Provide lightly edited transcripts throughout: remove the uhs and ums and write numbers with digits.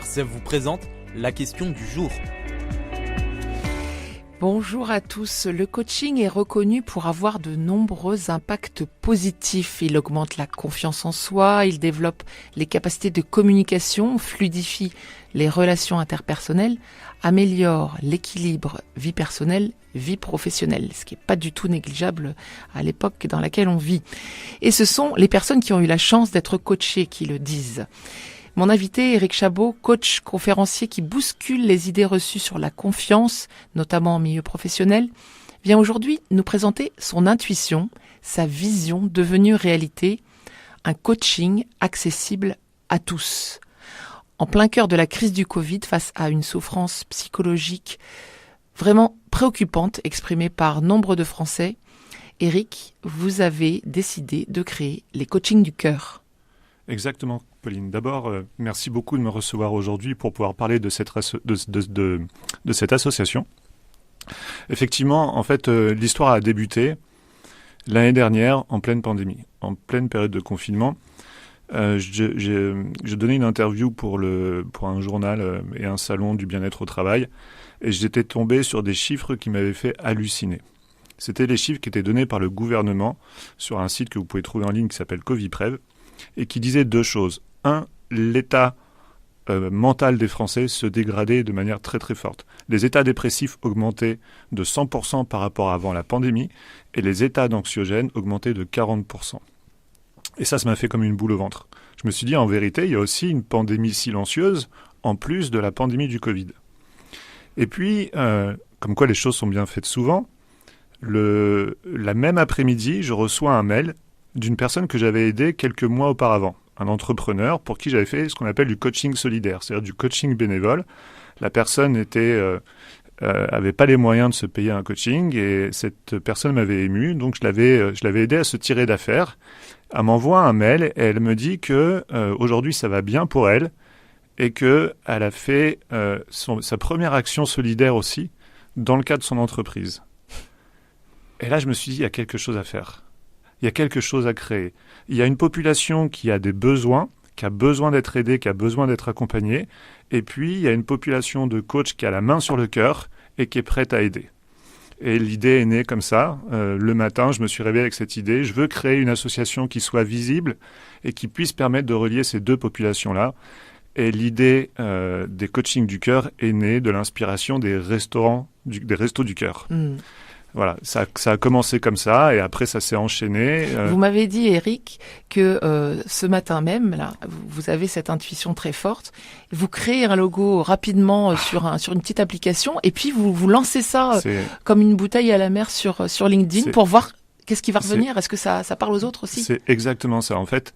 RCF vous présente la question du jour. Bonjour à tous. Le coaching est reconnu pour avoir de nombreux impacts positifs. Il augmente la confiance en soi, il développe les capacités de communication, fluidifie les relations interpersonnelles, améliore l'équilibre vie personnelle, vie professionnelle, ce qui n'est pas du tout négligeable à l'époque dans laquelle on vit. Et ce sont les personnes qui ont eu la chance d'être coachées qui le disent. Mon invité, Éric Chabot, coach conférencier qui bouscule les idées reçues sur la confiance, notamment en milieu professionnel, vient aujourd'hui nous présenter son intuition, sa vision devenue réalité, un coaching accessible à tous. En plein cœur de la crise du Covid, face à une souffrance psychologique vraiment préoccupante exprimée par nombre de Français, Éric, vous avez décidé de créer les coachings du cœur. Exactement, Pauline. D'abord, merci beaucoup de me recevoir aujourd'hui pour pouvoir parler de cette association. Effectivement, en fait, l'histoire a débuté l'année dernière en pleine pandémie, en pleine période de confinement. Je donnais une interview pour un journal et un salon du bien-être au travail et j'étais tombé sur des chiffres qui m'avaient fait halluciner. C'était les chiffres qui étaient donnés par le gouvernement sur un site que vous pouvez trouver en ligne qui s'appelle Coviprev et qui disait deux choses. Un, l'état mental des Français se dégradait de manière très très forte. Les états dépressifs augmentaient de 100% par rapport à avant la pandémie et les états d'anxiogènes augmentaient de 40%. Et ça m'a fait comme une boule au ventre. Je me suis dit, en vérité, il y a aussi une pandémie silencieuse en plus de la pandémie du Covid. Et puis, comme quoi les choses sont bien faites souvent, la même après-midi, je reçois un mail d'une personne que j'avais aidée quelques mois auparavant, un entrepreneur pour qui j'avais fait ce qu'on appelle du coaching solidaire, c'est-à-dire du coaching bénévole. La personne avait pas les moyens de se payer un coaching et cette personne m'avait ému, donc je l'avais aidé à se tirer d'affaire. Elle m'envoie un mail et elle me dit que aujourd'hui ça va bien pour elle et que elle a fait sa première action solidaire aussi dans le cadre de son entreprise. Et là je me suis dit il y a quelque chose à faire. Il y a quelque chose à créer. Il y a une population qui a des besoins, qui a besoin d'être aidée, qui a besoin d'être accompagnée. Et puis, il y a une population de coachs qui a la main sur le cœur et qui est prête à aider. Et l'idée est née comme ça. Le matin, je me suis réveillé avec cette idée. Je veux créer une association qui soit visible et qui puisse permettre de relier ces deux populations-là. Et l'idée des coachings du cœur est née de l'inspiration des restos du cœur. Voilà, ça a commencé comme ça et après ça s'est enchaîné. Vous m'avez dit, Éric, que ce matin même, là, vous avez cette intuition très forte. Vous créez un logo rapidement sur une petite application et puis vous lancez ça comme une bouteille à la mer sur LinkedIn pour voir qu'est-ce qui va revenir. Est-ce que ça parle aux autres aussi ? C'est exactement ça. En fait,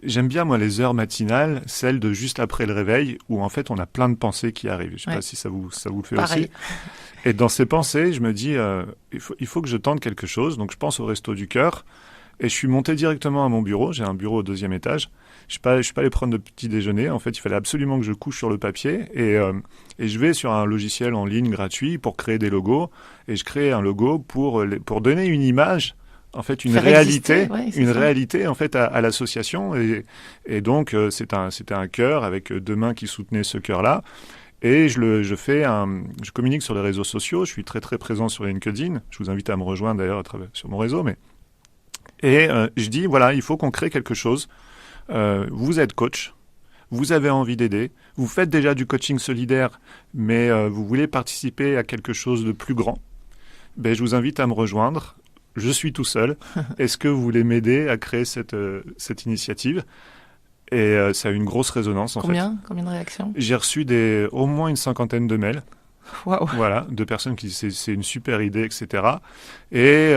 j'aime bien, moi, les heures matinales, celles de juste après le réveil, où en fait on a plein de pensées qui arrivent. Je ne sais pas si ça vous le fait Pareil. aussi. Et dans ces pensées, je me dis, il faut que je tente quelque chose. Donc je pense au Resto du Cœur. Et je suis monté directement à mon bureau. J'ai un bureau au 2e étage. Je suis pas allé prendre de petit déjeuner. En fait, il fallait absolument que je couche sur le papier. Et je vais sur un logiciel en ligne gratuit pour créer des logos. Et je crée un logo pour donner une image, en fait, une réalité en fait à l'association. Et donc, c'était un cœur avec deux mains qui soutenaient ce cœur-là. Et je communique sur les réseaux sociaux. Je suis très très présent sur LinkedIn. Je vous invite à me rejoindre d'ailleurs sur mon réseau. Et je dis voilà, il faut qu'on crée quelque chose. Vous êtes coach, vous avez envie d'aider, vous faites déjà du coaching solidaire, mais vous voulez participer à quelque chose de plus grand. Ben, je vous invite à me rejoindre. Je suis tout seul. Est-ce que vous voulez m'aider à créer cette initiative ? Et ça a eu une grosse résonance en fait. Combien de réactions ? J'ai reçu au moins une 50aine de mails. Waouh. Voilà, de personnes qui disaient c'est une super idée, etc. Et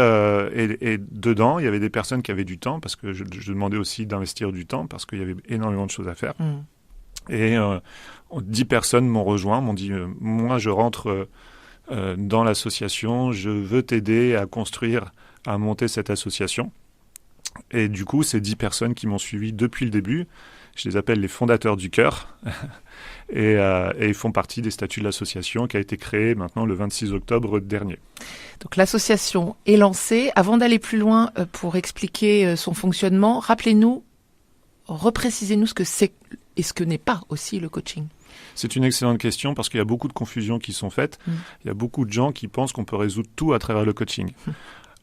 dedans, il y avait des personnes qui avaient du temps, parce que je demandais aussi d'investir du temps, parce qu'il y avait énormément de choses à faire. Et 10 personnes m'ont rejoint, m'ont dit moi je rentre dans l'association, je veux t'aider à construire, à monter cette association. Et du coup, ces 10 personnes qui m'ont suivi depuis le début, je les appelle les fondateurs du cœur. Et ils font partie des statuts de l'association qui a été créée maintenant le 26 octobre dernier. Donc l'association est lancée. Avant d'aller plus loin pour expliquer son fonctionnement, rappelez-nous reprécisez-nous ce que c'est et ce que n'est pas aussi le coaching. C'est une excellente question parce qu'il y a beaucoup de confusions qui sont faites. Il y a beaucoup de gens qui pensent qu'on peut résoudre tout à travers le coaching.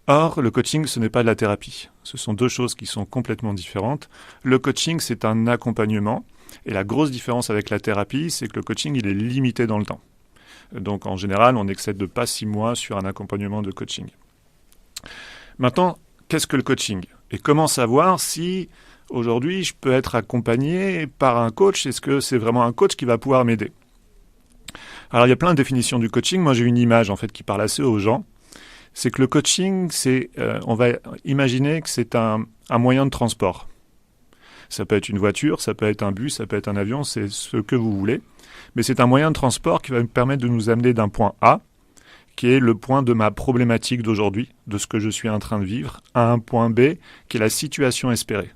Or, le coaching, ce n'est pas de la thérapie. Ce sont deux choses qui sont complètement différentes. Le coaching, c'est un accompagnement. Et la grosse différence avec la thérapie, c'est que le coaching, il est limité dans le temps. Donc, en général, on n'excède de pas 6 mois sur un accompagnement de coaching. Maintenant, qu'est-ce que le coaching ? Et comment savoir si, aujourd'hui, je peux être accompagné par un coach ? Est-ce que c'est vraiment un coach qui va pouvoir m'aider ? Alors, il y a plein de définitions du coaching. Moi, j'ai une image, en fait, qui parle assez aux gens. C'est que le coaching, on va imaginer que c'est un moyen de transport. Ça peut être une voiture, ça peut être un bus, ça peut être un avion, c'est ce que vous voulez. Mais c'est un moyen de transport qui va me permettre de nous amener d'un point A, qui est le point de ma problématique d'aujourd'hui, de ce que je suis en train de vivre, à un point B, qui est la situation espérée.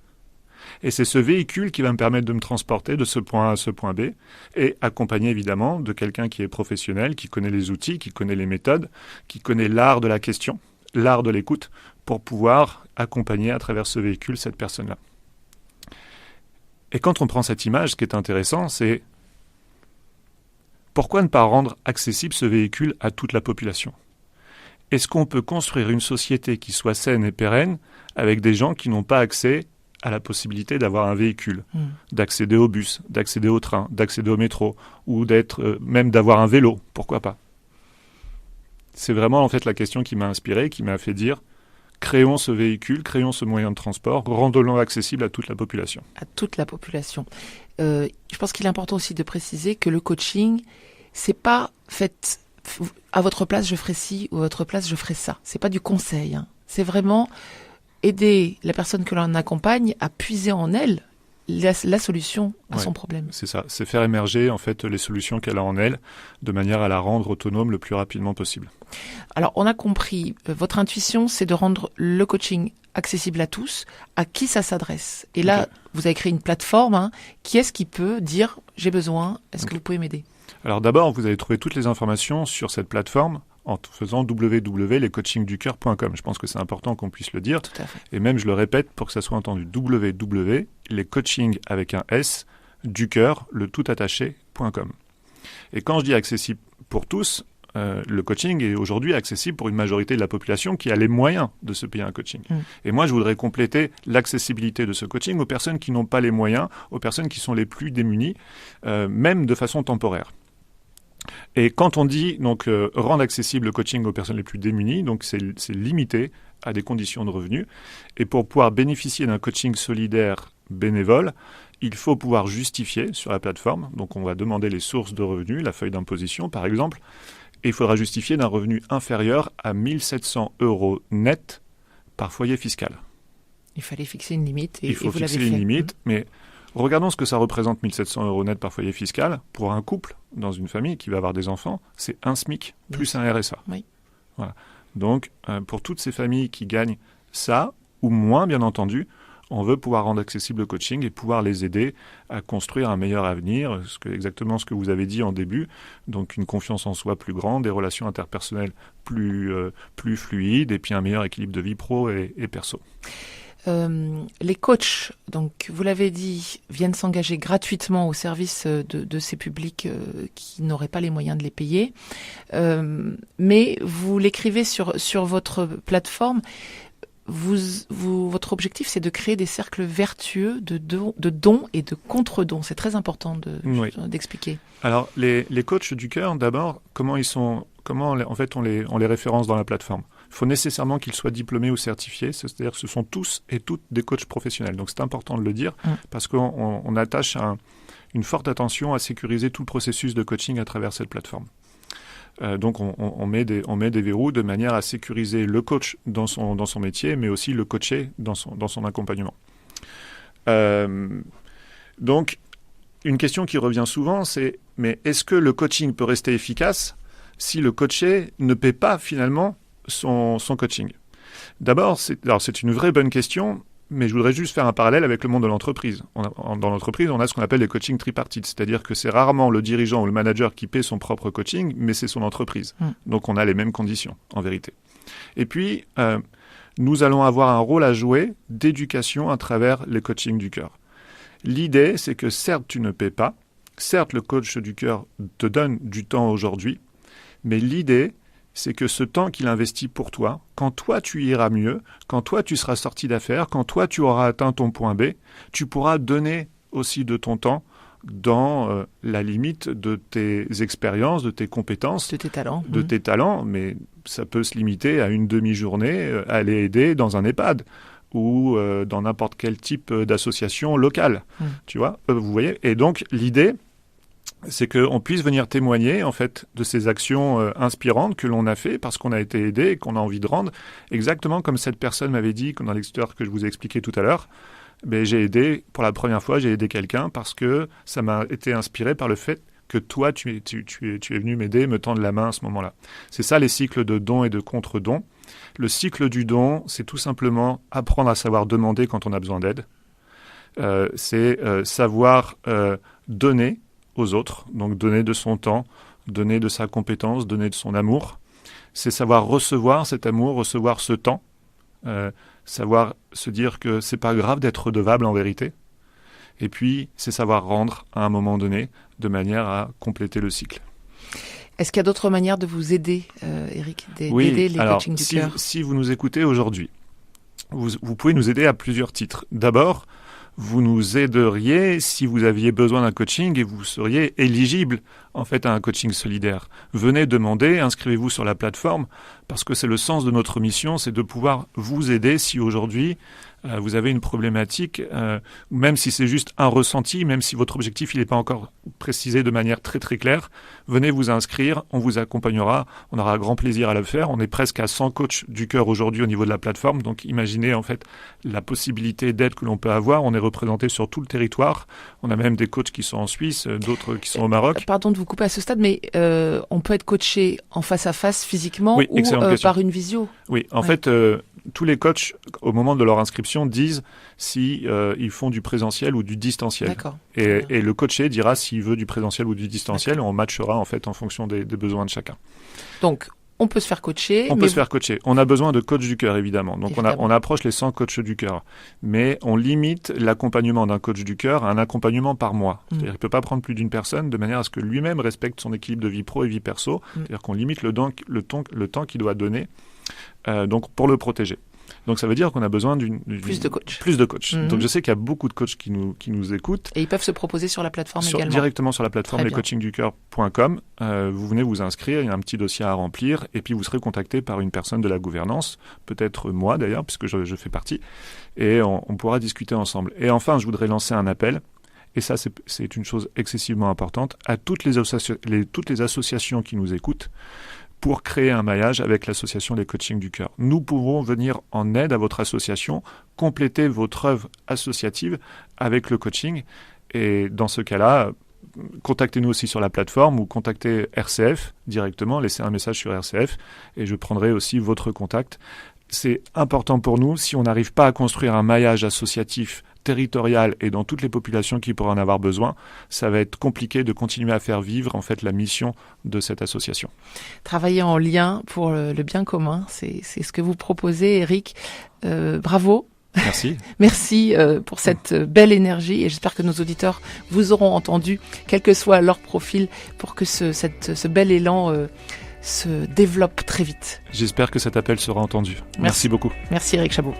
Et c'est ce véhicule qui va me permettre de me transporter de ce point A à ce point B, et accompagné évidemment de quelqu'un qui est professionnel, qui connaît les outils, qui connaît les méthodes, qui connaît l'art de la question, l'art de l'écoute, pour pouvoir accompagner à travers ce véhicule cette personne-là. Et quand on prend cette image, ce qui est intéressant, c'est pourquoi ne pas rendre accessible ce véhicule à toute la population ? Est-ce qu'on peut construire une société qui soit saine et pérenne avec des gens qui n'ont pas accès à la possibilité d'avoir un véhicule, d'accéder au bus, d'accéder au train, d'accéder au métro, ou même d'avoir un vélo, pourquoi pas ? C'est vraiment en fait la question qui m'a inspiré, qui m'a fait dire créons ce véhicule, créons ce moyen de transport, rendons-le accessible à toute la population. À toute la population. Je pense qu'il est important aussi de préciser que le coaching, c'est pas fait à votre place je ferai ci ou à votre place je ferai ça. C'est pas du conseil. C'est vraiment aider la personne que l'on accompagne à puiser en elle la solution à son problème. C'est ça, c'est faire émerger en fait les solutions qu'elle a en elle de manière à la rendre autonome le plus rapidement possible. Alors on a compris, votre intuition c'est de rendre le coaching accessible à tous. À qui ça s'adresse ? Et là, vous avez créé une plateforme. Qui est-ce qui peut dire j'ai besoin, est-ce que vous pouvez m'aider ? Alors d'abord, vous allez trouver toutes les informations sur cette plateforme en faisant www.lescoachingducoeur.com. Je pense que c'est important qu'on puisse le dire. Tout à fait. Et même, je le répète pour que ça soit entendu, www.lescoaching avec un S, du cœur, le tout attaché.com. Et quand je dis accessible pour tous, le coaching est aujourd'hui accessible pour une majorité de la population qui a les moyens de se payer un coaching. Et moi, je voudrais compléter l'accessibilité de ce coaching aux personnes qui n'ont pas les moyens, aux personnes qui sont les plus démunies, même de façon temporaire. Et quand on dit donc rendre accessible le coaching aux personnes les plus démunies, donc c'est limité à des conditions de revenus. Et pour pouvoir bénéficier d'un coaching solidaire bénévole, il faut pouvoir justifier sur la plateforme. Donc on va demander les sources de revenus, la feuille d'imposition par exemple, et il faudra justifier d'un revenu inférieur à 1 700 € net par foyer fiscal. Il fallait fixer une limite et il faut vous l'avez fixer fait. une limite, mais regardons ce que ça représente 1 700 € net par foyer fiscal. Pour un couple, dans une famille qui va avoir des enfants, c'est un SMIC plus un RSA. Oui. Voilà. Donc, pour toutes ces familles qui gagnent ça, ou moins bien entendu, on veut pouvoir rendre accessible le coaching et pouvoir les aider à construire un meilleur avenir, exactement ce que vous avez dit en début, donc une confiance en soi plus grande, des relations interpersonnelles plus fluides et puis un meilleur équilibre de vie pro et perso. Les coachs, donc vous l'avez dit, viennent s'engager gratuitement au service de ces publics qui n'auraient pas les moyens de les payer. Mais vous l'écrivez sur votre plateforme. Votre objectif, c'est de créer des cercles vertueux de dons et de contre-dons. C'est très important d'expliquer. Alors, les coachs du cœur, d'abord, comment en fait on les référence dans la plateforme. Il faut nécessairement qu'ils soient diplômés ou certifiés, c'est-à-dire que ce sont tous et toutes des coachs professionnels. Donc c'est important de le dire parce qu'on attache une forte attention à sécuriser tout le processus de coaching à travers cette plateforme. Donc on met des verrous de manière à sécuriser le coach dans son métier, mais aussi le coaché dans son accompagnement. Donc une question qui revient souvent, c'est mais est-ce que le coaching peut rester efficace si le coaché ne paie pas finalement son coaching ? D'abord, c'est une vraie bonne question. Mais je voudrais juste faire un parallèle avec le monde de l'entreprise. Dans l'entreprise, on a ce qu'on appelle les coachings tripartites, c'est-à-dire que c'est rarement le dirigeant ou le manager qui paie son propre coaching, mais c'est son entreprise. Donc on a les mêmes conditions, en vérité. Et puis, nous allons avoir un rôle à jouer d'éducation à travers les coachings du cœur. L'idée, c'est que certes, tu ne paies pas, certes, le coach du cœur te donne du temps aujourd'hui, mais l'idée, c'est que ce temps qu'il investit pour toi, quand toi tu iras mieux, quand toi tu seras sorti d'affaires, quand toi tu auras atteint ton point B, tu pourras donner aussi de ton temps dans la limite de tes expériences, de tes compétences, de tes talents. de tes talents, mais ça peut se limiter à une demi-journée, à aller aider dans un EHPAD ou dans n'importe quel type d'association locale, tu vois, vous voyez. Et donc l'idée, c'est qu'on puisse venir témoigner en fait de ces actions inspirantes que l'on a fait parce qu'on a été aidé et qu'on a envie de rendre, exactement comme cette personne m'avait dit dans l'expérience que je vous ai expliqué tout à l'heure. J'ai aidé, pour la première fois, j'ai aidé quelqu'un parce que ça m'a été inspiré par le fait que toi, tu es venu m'aider, me tendre la main à ce moment-là. C'est ça les cycles de don et de contre-don. Le cycle du don, c'est tout simplement apprendre à savoir demander quand on a besoin d'aide. C'est savoir donner aux autres, donc donner de son temps, donner de sa compétence, donner de son amour. C'est savoir recevoir cet amour, recevoir ce temps, savoir se dire que c'est pas grave d'être redevable en vérité. Et puis, c'est savoir rendre à un moment donné, de manière à compléter le cycle. Est-ce qu'il y a d'autres manières de vous aider, Eric, d'aider les coachings du cœur ? Si vous nous écoutez aujourd'hui, vous pouvez nous aider à plusieurs titres. D'abord, vous nous aideriez si vous aviez besoin d'un coaching et vous seriez éligible en fait à un coaching solidaire. Venez demander, inscrivez-vous sur la plateforme parce que c'est le sens de notre mission, c'est de pouvoir vous aider si aujourd'hui vous avez une problématique, même si c'est juste un ressenti, même si votre objectif il n'est pas encore précisé de manière très très claire, venez vous inscrire, on vous accompagnera, on aura grand plaisir à le faire. On est presque à 100 coachs du cœur aujourd'hui au niveau de la plateforme, donc imaginez en fait la possibilité d'aide que l'on peut avoir. On est représenté sur tout le territoire, on a même des coachs qui sont en Suisse, d'autres qui sont au Maroc. Pardon de vous couper à ce stade, mais on peut être coaché en face à face physiquement oui, ou par une visio ? Oui, en fait, tous les coachs, au moment de leur inscription, disent si ils font du présentiel ou du distanciel. D'accord. Et le coaché dira s'il veut du présentiel ou du distanciel. On matchera en fait en fonction des besoins de chacun. Donc, on peut se faire coacher. On peut se faire coacher. On a besoin de coach du cœur, évidemment. Donc, on approche les 100 coachs du cœur. Mais on limite l'accompagnement d'un coach du cœur à un accompagnement par mois. C'est-à-dire qu'il ne peut pas prendre plus d'une personne de manière à ce que lui-même respecte son équilibre de vie pro et vie perso. C'est-à-dire qu'on limite le temps qu'il doit donner donc pour le protéger. Donc ça veut dire qu'on a besoin plus de coachs. Plus de coachs. Donc je sais qu'il y a beaucoup de coachs qui nous écoutent. Et ils peuvent se proposer sur la plateforme également. Directement sur la plateforme lescoachingducœur.com. Vous venez vous inscrire, il y a un petit dossier à remplir et puis vous serez contacté par une personne de la gouvernance, peut-être moi d'ailleurs, puisque je fais partie, et on pourra discuter ensemble. Et enfin, je voudrais lancer un appel. Et ça, c'est une chose excessivement importante, à toutes les associations qui nous écoutent, pour créer un maillage avec l'association Les Coachings du Cœur. Nous pouvons venir en aide à votre association, compléter votre œuvre associative avec le coaching. Et dans ce cas-là, contactez-nous aussi sur la plateforme ou contactez RCF directement, laissez un message sur RCF et je prendrai aussi votre contact. C'est important pour nous, si on n'arrive pas à construire un maillage associatif territorial et dans toutes les populations qui pourraient en avoir besoin, ça va être compliqué de continuer à faire vivre en fait la mission de cette association. Travailler en lien pour le bien commun, c'est ce que vous proposez, Eric. Bravo. Merci. Merci pour cette belle énergie et j'espère que nos auditeurs vous auront entendu, quel que soit leur profil, pour que ce bel élan se développe très vite. J'espère que cet appel sera entendu. Merci beaucoup. Merci Eric Chabot.